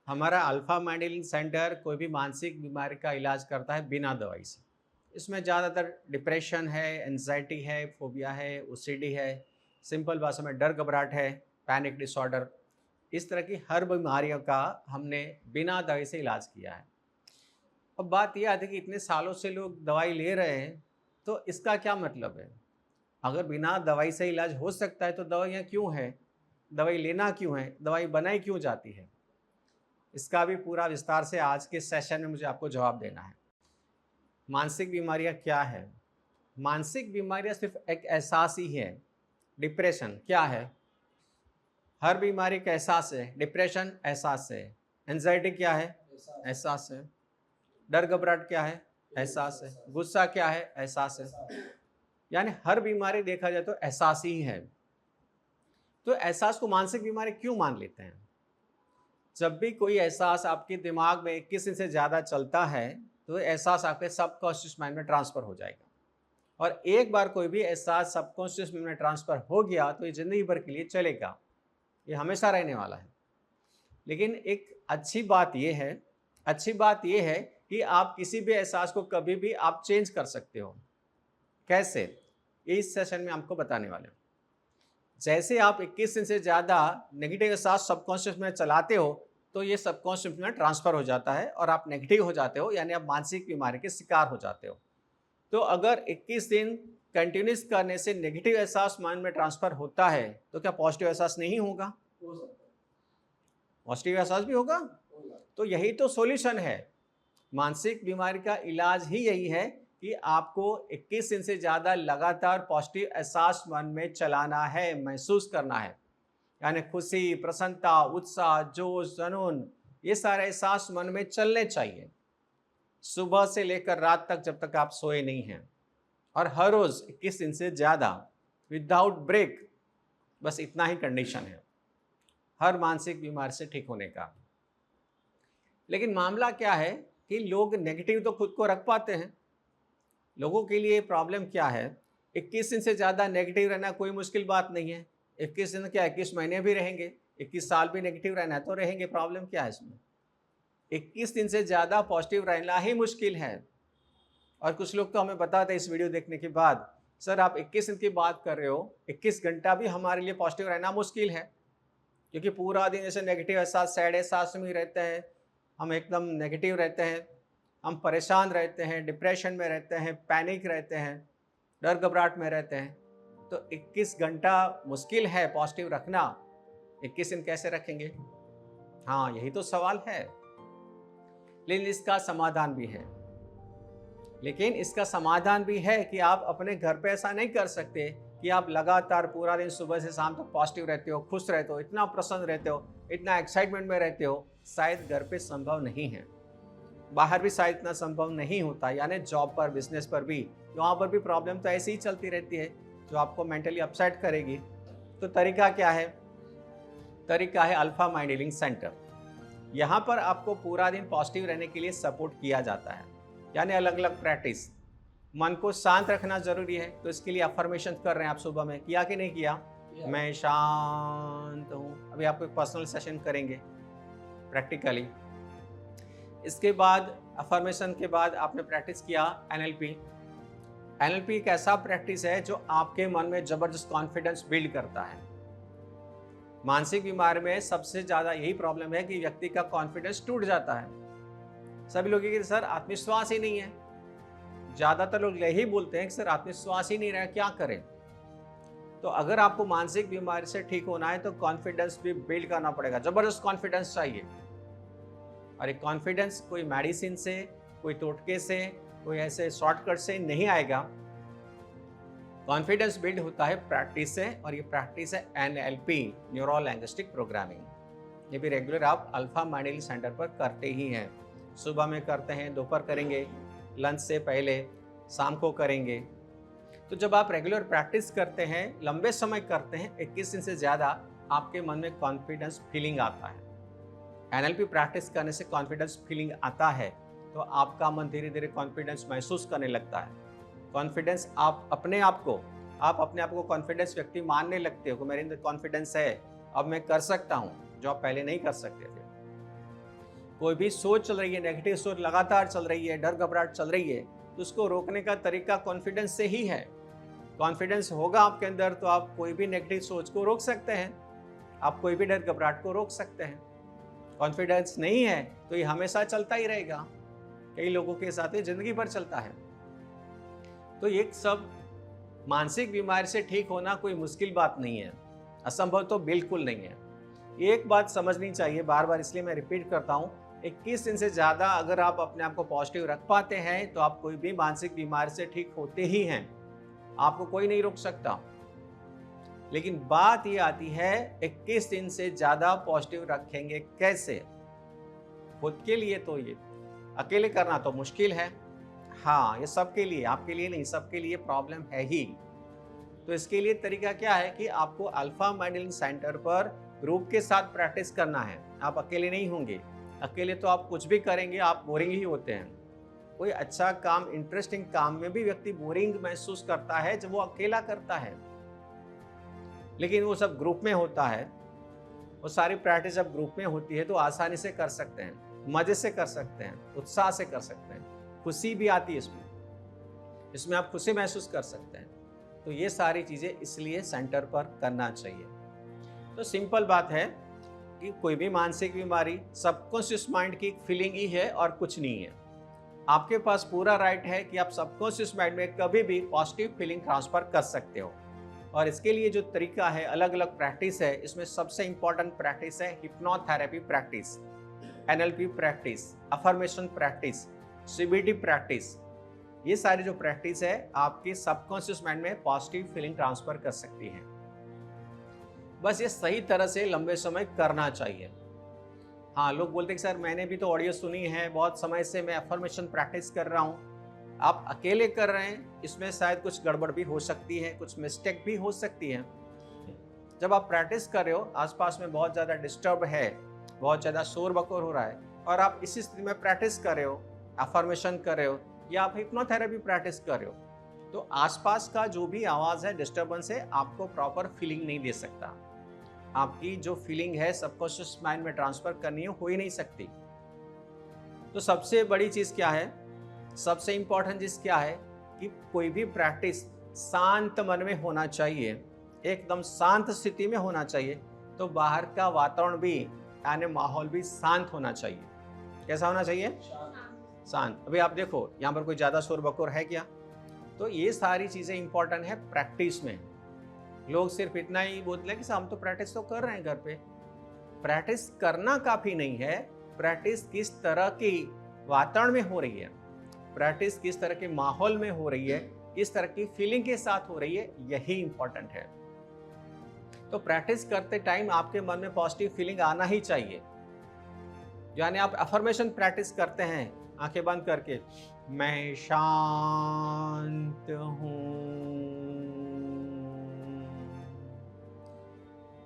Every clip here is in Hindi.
हमारा अल्फा माइंड सेंटर कोई भी मानसिक बीमारी का इलाज करता है बिना दवाई से। इसमें ज़्यादातर डिप्रेशन है, एंजाइटी है, फोबिया है, ओसीडी है, सिंपल भाषा में डर घबराहट है, पैनिक डिसऑर्डर, इस तरह की हर बीमारियों का हमने बिना दवाई से इलाज किया है। अब बात यह आती है कि इतने सालों से लोग दवाई ले रहे हैं, तो इसका क्या मतलब है? अगर बिना दवाई से इलाज हो सकता है तो दवाइयाँ क्यों हैं? दवाई लेना क्यों है? दवाई बनाई क्यों जाती है? इसका भी पूरा विस्तार से आज के सेशन में मुझे आपको जवाब देना है। मानसिक बीमारियां क्या है? मानसिक बीमारियां सिर्फ एक एहसास ही है। डिप्रेशन क्या है? हर बीमारी का एहसास है। डिप्रेशन एहसास है। एंजाइटी क्या है? एहसास है। डर घबराहट क्या है? एहसास है। गुस्सा क्या है? एहसास है। यानी हर बीमारी देखा जाए तो एहसास ही है। तो एहसास को मानसिक बीमारी क्यों मान लेते हैं? जब भी कोई एहसास आपके दिमाग में 21 दिन से ज़्यादा चलता है, तो एहसास आपके सबकॉन्शियस माइंड में ट्रांसफ़र हो जाएगा। और एक बार कोई भी एहसास सबकॉन्शियस माइंड में ट्रांसफ़र हो गया, तो ये ज़िंदगी भर के लिए चलेगा। ये हमेशा रहने वाला है। लेकिन एक अच्छी बात ये है कि आप किसी भी एहसास को कभी भी आप चेंज कर सकते हो। कैसे? ये इस सेशन में आपको बताने वाले हूँ। जैसे आप 21 दिन से ज़्यादा नेगेटिव एहसास सबकॉन्शियस में चलाते हो, तो ये सबकॉन्शियस में ट्रांसफ़र हो जाता है और आप नेगेटिव हो जाते हो, यानी आप मानसिक बीमारी के शिकार हो जाते हो। तो अगर 21 दिन कंटिन्यूस करने से नेगेटिव एहसास माइंड में ट्रांसफ़र होता है, तो क्या पॉजिटिव एहसास नहीं होगा? हो सकता है। पॉजिटिव एहसास भी होगा। होगा। तो यही तो सॉल्यूशन है। मानसिक बीमारी का इलाज ही यही है कि आपको 21 दिन से ज़्यादा लगातार पॉजिटिव एहसास मन में चलाना है, महसूस करना है। यानी खुशी, प्रसन्नता, उत्साह, जोश, जुनून, ये सारे एहसास मन में चलने चाहिए। सुबह से लेकर रात तक, जब तक आप सोए नहीं हैं। और हर रोज़ 21 दिन से ज़्यादा विदाउट ब्रेक, बस इतना ही कंडीशन है हर मानसिक बीमारी से ठीक होने का। लेकिन मामला क्या है कि लोग नेगेटिव तो खुद को रख पाते हैं। लोगों के लिए प्रॉब्लम क्या है? 21 दिन से ज़्यादा नेगेटिव रहना कोई मुश्किल बात नहीं है। 21 दिन क्या, 21 महीने भी रहेंगे, 21 साल भी नेगेटिव रहना है तो रहेंगे। प्रॉब्लम क्या है इसमें? 21 दिन से ज़्यादा पॉजिटिव रहना ही मुश्किल है। और कुछ लोग तो हमें बताते हैं इस वीडियो देखने के बाद, सर आप 21 दिन की बात कर रहे हो, 21 घंटा भी हमारे लिए पॉजिटिव रहना मुश्किल है, क्योंकि पूरा दिन ऐसे नेगेटिव एहसास, सैड एहसास में ही रहते हैं। हम एकदम नेगेटिव रहते हैं, हम परेशान रहते हैं, डिप्रेशन में रहते हैं, पैनिक रहते हैं, डर घबराहट में रहते हैं। तो 21 घंटा मुश्किल है पॉजिटिव रखना। 21 दिन कैसे रखेंगे? हाँ, यही तो सवाल है। लेकिन इसका समाधान भी है कि आप अपने घर पे ऐसा नहीं कर सकते कि आप लगातार पूरा दिन सुबह से शाम तक पॉजिटिव रहते हो, खुश रहते हो, इतना प्रसन्न रहते हो, इतना एक्साइटमेंट में रहते हो। शायद घर पे संभव नहीं है, बाहर भी शायद इतना संभव नहीं होता, यानी जॉब पर, बिजनेस पर भी, वहाँ पर भी प्रॉब्लम तो ऐसी ही चलती रहती है जो आपको मेंटली अपसेट करेगी। तो तरीका क्या है? तरीका है अल्फा माइंड हीलिंग सेंटर। यहाँ पर आपको पूरा दिन पॉजिटिव रहने के लिए सपोर्ट किया जाता है, यानी अलग अलग प्रैक्टिस। मन को शांत रखना जरूरी है, तो इसके लिए अफर्मेशन कर रहे हैं आप सुबह में, किया कि नहीं किया? मैं शांत हूँ। अभी आपको एक पर्सनल सेशन करेंगे प्रैक्टिकली। इसके बाद अफर्मेशन के बाद आपने प्रैक्टिस किया एनएलपी। एनएलपी एक ऐसा प्रैक्टिस है जो आपके मन में जबरदस्त कॉन्फिडेंस बिल्ड करता है। मानसिक बीमारी में सबसे ज्यादा यही प्रॉब्लम है कि व्यक्ति का कॉन्फिडेंस टूट जाता है। सभी लोग कि सर आत्मविश्वास ही नहीं है। ज्यादातर लोग यही बोलते हैं कि सर आत्मविश्वास ही नहीं रहा, क्या करें? तो अगर आपको मानसिक बीमारी से ठीक होना है तो कॉन्फिडेंस भी बिल्ड करना पड़ेगा, जबरदस्त कॉन्फिडेंस चाहिए। और एक कॉन्फिडेंस कोई मेडिसिन से, कोई टोटके से, कोई ऐसे शॉर्टकट से नहीं आएगा। कॉन्फिडेंस बिल्ड होता है प्रैक्टिस से, और ये प्रैक्टिस है एनएलपी, न्यूरो लिंग्विस्टिक प्रोग्रामिंग। ये भी रेगुलर आप अल्फा माइंड हीलिंग सेंटर पर करते ही हैं। सुबह में करते हैं, दोपहर करेंगे, लंच से पहले, शाम को करेंगे। तो जब आप रेगुलर प्रैक्टिस करते हैं, लंबे समय करते हैं, 21 दिन से ज़्यादा, आपके मन में कॉन्फिडेंस फीलिंग आता है। एनएलपी प्रैक्टिस करने से कॉन्फिडेंस फीलिंग आता है, तो आपका मन धीरे धीरे कॉन्फिडेंस महसूस करने लगता है। कॉन्फिडेंस आप अपने आप को कॉन्फिडेंस व्यक्ति मानने लगते हो कि मेरे अंदर कॉन्फिडेंस है, अब मैं कर सकता हूँ, जो आप पहले नहीं कर सकते थे। कोई भी सोच चल रही है, नेगेटिव सोच लगातार चल रही है, डर घबराहट चल रही है, तो उसको रोकने का तरीका कॉन्फिडेंस से ही है। कॉन्फिडेंस होगा आपके अंदर तो आप कोई भी नेगेटिव सोच को रोक सकते हैं, आप कोई भी डर घबराहट को रोक सकते हैं। कॉन्फिडेंस नहीं है तो ये हमेशा चलता ही रहेगा, कई लोगों के साथ ये जिंदगी भर चलता है। तो ये सब मानसिक बीमारी से ठीक होना कोई मुश्किल बात नहीं है, असंभव तो बिल्कुल नहीं है। एक बात समझनी चाहिए, बार बार इसलिए मैं रिपीट करता हूँ, 21 दिन से ज़्यादा अगर आप अपने आप को पॉजिटिव रख पाते हैं तो आप कोई भी मानसिक बीमारी से ठीक होते ही हैं, आपको कोई नहीं रोक सकता। लेकिन बात ये आती है 21 दिन से ज़्यादा पॉजिटिव रखेंगे कैसे? खुद के लिए तो ये अकेले करना तो मुश्किल है, हाँ ये सबके लिए, आपके लिए नहीं, सबके लिए प्रॉब्लम है ही। तो इसके लिए तरीका क्या है कि आपको अल्फा माइंड हीलिंग सेंटर पर ग्रुप के साथ प्रैक्टिस करना है। आप अकेले नहीं होंगे, अकेले तो आप कुछ भी करेंगे आप बोरिंग ही होते हैं। कोई अच्छा काम, इंटरेस्टिंग काम में भी व्यक्ति बोरिंग महसूस करता है जब वो अकेला करता है, लेकिन वो सब ग्रुप में होता है। वो सारी प्रैक्टिस जब ग्रुप में होती है तो आसानी से कर सकते हैं, मजे से कर सकते हैं, उत्साह से कर सकते हैं, खुशी भी आती है इसमें आप खुशी महसूस कर सकते हैं। तो ये सारी चीज़ें इसलिए सेंटर पर करना चाहिए। तो सिंपल बात है कि कोई भी मानसिक बीमारी सबकॉन्शियस माइंड की फीलिंग ही है और कुछ नहीं है। आपके पास पूरा राइट है कि आप सबकॉन्शियस माइंड में कभी भी पॉजिटिव फीलिंग ट्रांसफर कर सकते हो। और इसके लिए जो तरीका है, अलग अलग प्रैक्टिस है। इसमें सबसे इंपॉर्टेंट प्रैक्टिस है hypnotherapy practice, NLP practice, affirmation practice, CBT practice. ये सारी जो प्रैक्टिस है आपके सबकॉन्शियस माइंड में पॉजिटिव फीलिंग ट्रांसफर कर सकती है। बस ये सही तरह से लंबे समय करना चाहिए। हाँ, लोग बोलते हैं कि सर मैंने भी तो ऑडियो सुनी है, बहुत समय से मैं अफर्मेशन प्रैक्टिस कर रहा हूँ। आप अकेले कर रहे हैं, इसमें शायद कुछ गड़बड़ भी हो सकती है, कुछ मिस्टेक भी हो सकती है। जब आप प्रैक्टिस कर रहे हो, आसपास में बहुत ज़्यादा डिस्टर्ब है, बहुत ज़्यादा शोर बकोर हो रहा है और आप इसी स्थिति में प्रैक्टिस कर रहे हो, अफर्मेशन कर रहे हो या आप हिप्नोथेरेपी प्रैक्टिस कर रहे हो, तो आसपास का जो भी आवाज़ है, डिस्टर्बेंस है, आपको प्रॉपर फीलिंग नहीं दे सकता। आपकी जो फीलिंग है सबकॉन्शियस माइंड में ट्रांसफर करनी हो ही नहीं सकती। तो सबसे बड़ी चीज़ क्या है, सबसे इंपॉर्टेंट चीज़ क्या है कि कोई भी प्रैक्टिस शांत मन में होना चाहिए, एकदम शांत स्थिति में होना चाहिए। तो बाहर का वातावरण भी यानी माहौल भी शांत होना चाहिए। कैसा होना चाहिए? शांत। अभी आप देखो यहाँ पर कोई ज़्यादा शोर बकोर है क्या? तो ये सारी चीज़ें इंपॉर्टेंट है प्रैक्टिस में। लोग सिर्फ इतना ही बोलते हैं कि हम तो प्रैक्टिस तो कर रहे हैं घर पे। प्रैक्टिस करना काफ़ी नहीं है, प्रैक्टिस किस तरह की वातावरण में हो रही है, प्रैक्टिस किस तरह के माहौल में हो रही है, किस तरह की फीलिंग के साथ हो रही है, यही इंपॉर्टेंट है। तो प्रैक्टिस करते टाइम आपके मन में पॉजिटिव फीलिंग आना ही चाहिए। यानी आप अफर्मेशन प्रैक्टिस करते हैं आंखें बंद करके, मैं शांत हूं,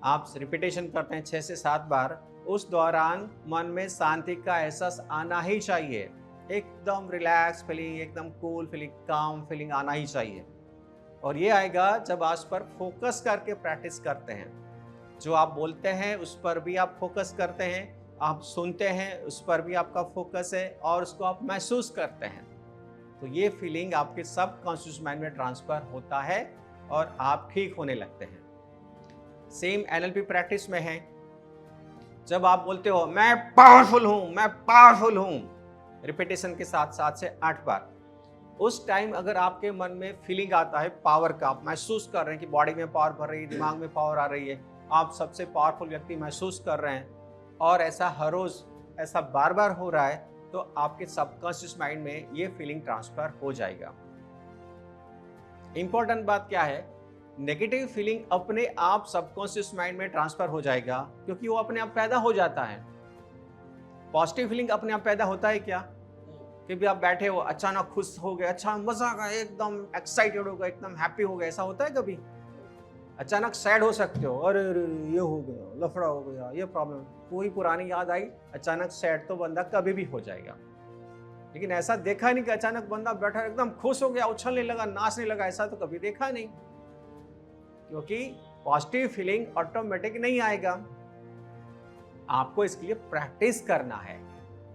आप रिपीटेशन करते हैं 6 से 7 बार, उस दौरान मन में शांति का एहसास आना ही चाहिए। एकदम रिलैक्स फीलिंग, एकदम कूल फीलिंग, काम फीलिंग आना ही चाहिए। और ये आएगा जब आज पर फोकस करके प्रैक्टिस करते हैं। जो आप बोलते हैं उस पर भी आप फोकस करते हैं, आप सुनते हैं उस पर भी आपका फोकस है और उसको आप महसूस करते हैं। तो ये फीलिंग आपके सबकॉन्शियस माइंड में ट्रांसफर होता है और आप ठीक होने लगते हैं। सेम एनएलपी प्रैक्टिस में है। जब आप बोलते हो मैं पावरफुल हूं, मैं पावरफुल हूं, रिपीटेशन के साथ 7 से 8 बार, उस टाइम अगर आपके मन में फीलिंग आता है पावर का, आप महसूस कर रहे हैं कि बॉडी में पावर भर रही है, दिमाग में पावर आ रही है, आप सबसे पावरफुल व्यक्ति महसूस कर रहे हैं और ऐसा हर रोज ऐसा बार बार हो रहा है, तो आपके सबकॉन्शियस माइंड में ये फीलिंग ट्रांसफर हो जाएगा। इंपॉर्टेंट बात क्या है, नेगेटिव फीलिंग अपने आप सबकॉन्शियस माइंड में ट्रांसफर हो जाएगा क्योंकि वो अपने आप पैदा हो जाता है। पॉजिटिव फीलिंग अपने आप पैदा होता है क्या? कि भी आप बैठे हो, अचानक खुश हो गए, अच्छा मजा आ गया, एकदम एक्साइटेड हो गए, एकदम हैप्पी हो गए, ऐसा होता है कभी? अचानक सैड हो सकते हो, अरे ये हो गया, लफड़ा हो गया, ये प्रॉब्लम, कोई पुरानी याद आई, अचानक सैड तो बंदा कभी भी हो जाएगा। लेकिन ऐसा देखा नहीं कि अचानक बंदा बैठा एकदम खुश हो गया, उछलने लगा, नाचने लगा, ऐसा तो कभी देखा नहीं। क्योंकि पॉजिटिव फीलिंग ऑटोमेटिक नहीं आएगा, आपको इसके लिए प्रैक्टिस करना है।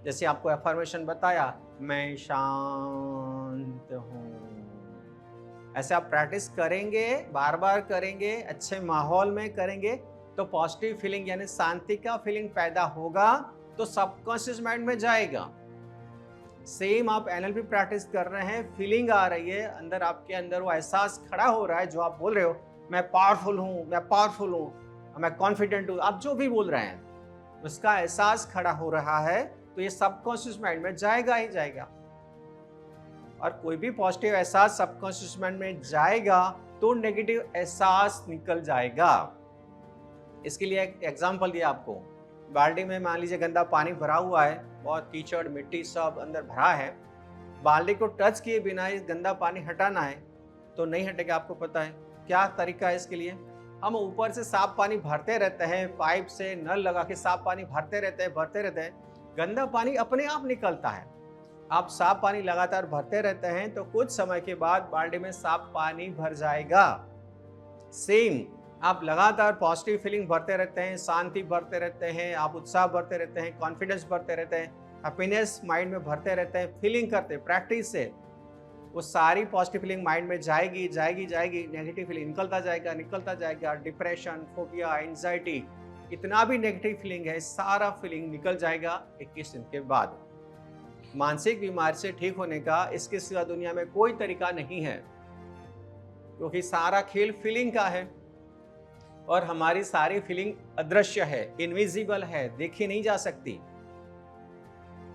जैसे आपको अफर्मेशन बताया, मैं शांत हूँ। ऐसे आप प्रैक्टिस करेंगे, बार-बार करेंगे, अच्छे माहौल में करेंगे, तो पॉजिटिव फीलिंग यानी शांति का फीलिंग पैदा होगा, तो सबकॉन्शियस माइंड में जाएगा। सेम आप एनएलपी प्रैक्टिस कर रहे हैं, फीलिंग आ रही है, अंदर आपके अंदर वो एहसास खड़ा हो रहा है जो आप बोल रहे हो, मैं पावरफुल हूँ, मैं पावरफुल हूँ, मैं कॉन्फिडेंट हूँ, आप जो भी बोल रहे हैं, उसका एहसास खड़ा हो रहा है, तो ये सबकॉन्शियस माइंड में जाएगा ही जाएगा। और कोई भी पॉजिटिव एहसास सबकॉन्शियस माइंड में जाएगा, तो नेगेटिव एहसास निकल जाएगा। इसके लिए एक एग्जांपल दिया आपको, बाल्टी में मान लीजिए गंदा पानी भरा हुआ है, बहुत कीचड़ मिट्टी सब अंदर भरा है, बाल्टी को टच किए बिना इस गंदा पानी हटाना है तो नहीं हटेगा। आपको पता है क्या तरीका है इसके लिए? हम ऊपर से साफ पानी भरते रहते हैं, पाइप से नल लगा के साफ पानी भरते रहते हैं, गंदा पानी अपने आप निकलता है। आप साफ पानी लगातार भरते रहते हैं तो कुछ समय के बाद बाल्टी में साफ पानी भर जाएगा। सेम आप लगातार पॉजिटिव फीलिंग भरते रहते हैं, शांति भरते रहते हैं, आप उत्साह भरते रहते हैं, कॉन्फिडेंस भरते रहते हैं, हैप्पीनेस माइंड में भरते रहते हैं, फीलिंग करते हैं प्रैक्टिस से, वो सारी पॉजिटिव फीलिंग माइंड में जाएगी जाएगी जाएगी, नेगेटिव फीलिंग निकलता जाएगा, डिप्रेशन, फोबिया, एंजाइटी, इतना भी नेगेटिव फीलिंग है, सारा फीलिंग निकल जाएगा 21 दिन के बाद। मानसिक बीमारी से ठीक होने का इसके सिवा दुनिया में कोई तरीका नहीं है, क्योंकि सारा खेल फीलिंग का है और हमारी सारी फीलिंग अदृश्य है, इनविजिबल है, देखी नहीं जा सकती।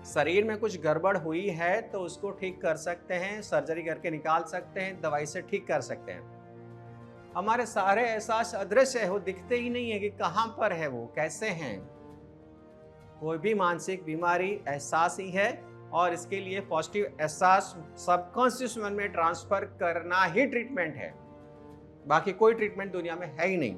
शरीर में कुछ गड़बड़ हुई है तो उसको ठीक कर सकते हैं, सर्जरी करके निकाल सकते हैं, दवाई से ठीक कर सकते हैं। हमारे सारे एहसास अदृश्य है, वो दिखते ही नहीं है कि कहां पर है, वो कैसे हैं। कोई भी मानसिक बीमारी एहसास ही है और इसके लिए पॉजिटिव एहसास सबकॉन्शियस मन में ट्रांसफर करना ही ट्रीटमेंट है, बाकी कोई ट्रीटमेंट दुनिया में है ही नहीं।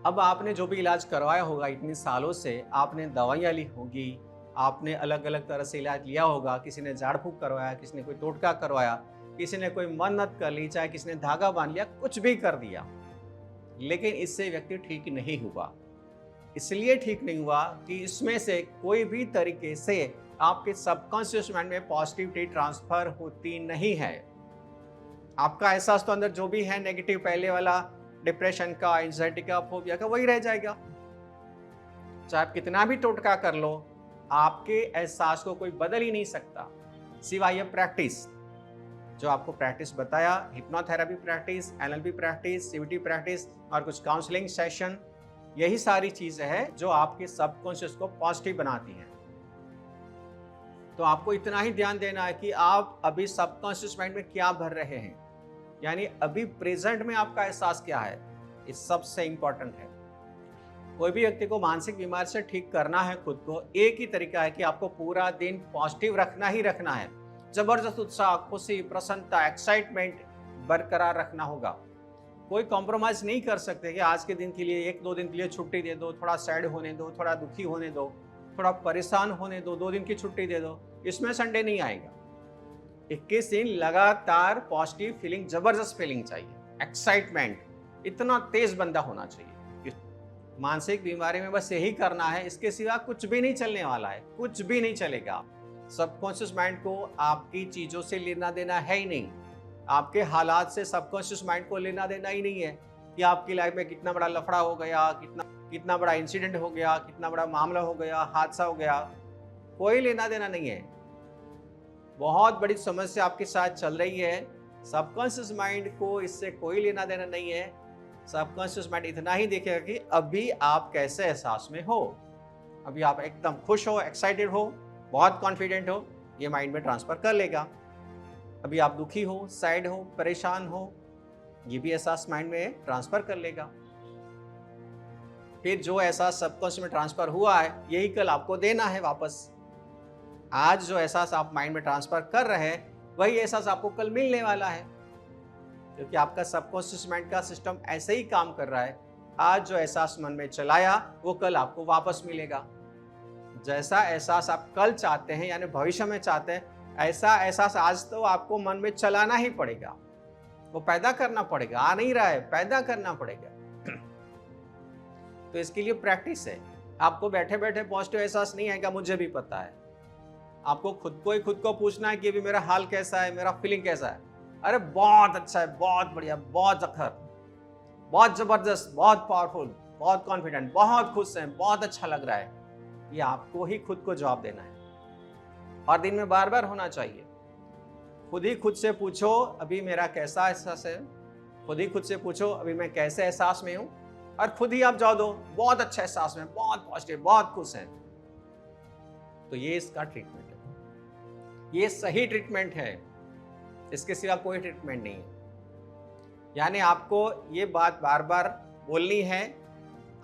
अब आपने जो भी इलाज करवाया होगा इतने सालों से, आपने दवाइयाँ ली होगी, आपने अलग अलग तरह से इलाज लिया होगा, किसी ने झाड़ फूक करवाया, किसी ने कोई टोटका करवाया, किसी ने कोई मन्नत कर ली, चाहे किसी ने धागा बांध लिया, कुछ भी कर दिया, लेकिन इससे व्यक्ति ठीक नहीं हुआ। इसलिए ठीक नहीं हुआ कि इसमें से कोई भी तरीके से आपके सबकॉन्शियस माइंड में पॉजिटिविटी ट्रांसफर होती नहीं है। आपका एहसास तो अंदर जो भी है नेगेटिव, पहले वाला डिप्रेशन का, एंजाइटी का, फोबिया का, वही रह जाएगा। चाहे आप कितना भी टोटका कर लो, आपके एहसास को कोई बदल ही नहीं सकता, सिवाय प्रैक्टिस। जो आपको प्रैक्टिस बताया, hypnotherapy practice, NLP practice, CBT practice और कुछ काउंसलिंग सेशन, यही सारी चीजें हैं जो आपके सबकॉन्शियस को पॉजिटिव बनाती हैं। तो आपको इतना ही ध्यान देना है कि आप अभी सबकॉन्शियस माइंड में क्या भर रहे हैं, यानी अभी प्रेजेंट में आपका एहसास क्या है, ये सबसे इंपॉर्टेंट है। कोई भी व्यक्ति को मानसिक बीमारी से ठीक करना है खुद को, एक ही तरीका है कि आपको पूरा दिन पॉजिटिव रखना ही रखना है। जबरदस्त उत्साह, खुशी, प्रसन्नता, एक्साइटमेंट बरकरार रखना होगा। कोई कॉम्प्रोमाइज नहीं कर सकते कि आज के दिन के लिए, 1-2 दिन के लिए छुट्टी दे दो, थोड़ा सैड होने दो, थोड़ा दुखी होने दो, थोड़ा परेशान होने दो, 2 दिन की छुट्टी दे दो, इसमें संडे नहीं आएगा। 21 दिन लगातार पॉजिटिव फीलिंग, जबरदस्त फीलिंग चाहिए, एक्साइटमेंट, इतना तेज बंदा होना चाहिए। मानसिक बीमारी में बस यही करना है, इसके सिवा कुछ भी नहीं चलने वाला है, कुछ भी नहीं चलेगा। सबकॉन्शियस माइंड को आपकी चीजों से लेना देना है ही नहीं, आपके हालात से सबकॉन्शियस माइंड को लेना देना ही नहीं है कि आपकी लाइफ में कितना बड़ा लफड़ा हो गया, कितना बड़ा इंसिडेंट हो गया, कितना बड़ा मामला हो गया, हादसा हो गया, कोई लेना देना नहीं है। बहुत बड़ी समस्या आपके साथ चल रही है, सबकॉन्शियस माइंड को इससे कोई लेना देना नहीं है। सबकॉन्शियस माइंड इतना ही देखेगा कि अभी आप कैसे एहसास में हो, अभी आप एकदम खुश हो, एक्साइटेड हो, बहुत कॉन्फिडेंट हो, ये माइंड में ट्रांसफर कर लेगा। अभी आप दुखी हो, सैड हो, परेशान हो, ये भी एहसास माइंड में ट्रांसफर कर लेगा। फिर जो एहसास सबकॉन्शियस में ट्रांसफर हुआ है, यही कल आपको देना है वापस। आज जो एहसास आप माइंड में ट्रांसफर कर रहे हैं, वही एहसास आपको कल मिलने वाला है, क्योंकि आपका सबकॉन्शियस माइंड का सिस्टम ऐसे ही काम कर रहा है। आज जो एहसास मन में चलाया, वो कल आपको वापस मिलेगा। जैसा एहसास आप कल चाहते हैं, यानी भविष्य में चाहते हैं, ऐसा एहसास आज तो आपको मन में चलाना ही पड़ेगा, वो पैदा करना पड़ेगा। आ नहीं रहा है, पैदा करना पड़ेगा। तो इसके लिए प्रैक्टिस है। आपको बैठे बैठे पॉजिटिव एहसास नहीं आएगा, मुझे भी पता है। आपको खुद को ही खुद को पूछना है कि अभी मेरा हाल कैसा है, मेरा फीलिंग कैसा है। अरे बहुत अच्छा है, बहुत बढ़िया, बहुत अखर, बहुत जबरदस्त, बहुत पावरफुल, बहुत कॉन्फिडेंट, बहुत खुश हैं, बहुत अच्छा लग रहा है। ये आपको ही खुद को जवाब देना है और दिन में बार बार होना चाहिए। खुद ही खुद से पूछो अभी मेरा कैसा एहसास है, खुद ही खुद से पूछो अभी मैं कैसे एहसास में हूँ, और खुद ही आप जवाब दो बहुत अच्छा एहसास में, बहुत पॉजिटिव, बहुत खुश हैं। तो ये इसका ट्रीटमेंट है, ये सही ट्रीटमेंट है, इसके सिवा कोई ट्रीटमेंट नहीं है। यानी आपको ये बात बार बार बोलनी है,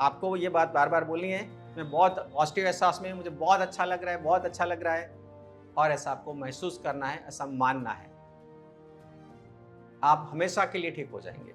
आपको ये बात बार बार बोलनी है, मैं बहुत पॉजिटिव एहसास में हूँ, मुझे बहुत अच्छा लग रहा है, बहुत अच्छा लग रहा है, और ऐसा आपको महसूस करना है, ऐसा मानना है। आप हमेशा के लिए ठीक हो जाएंगे।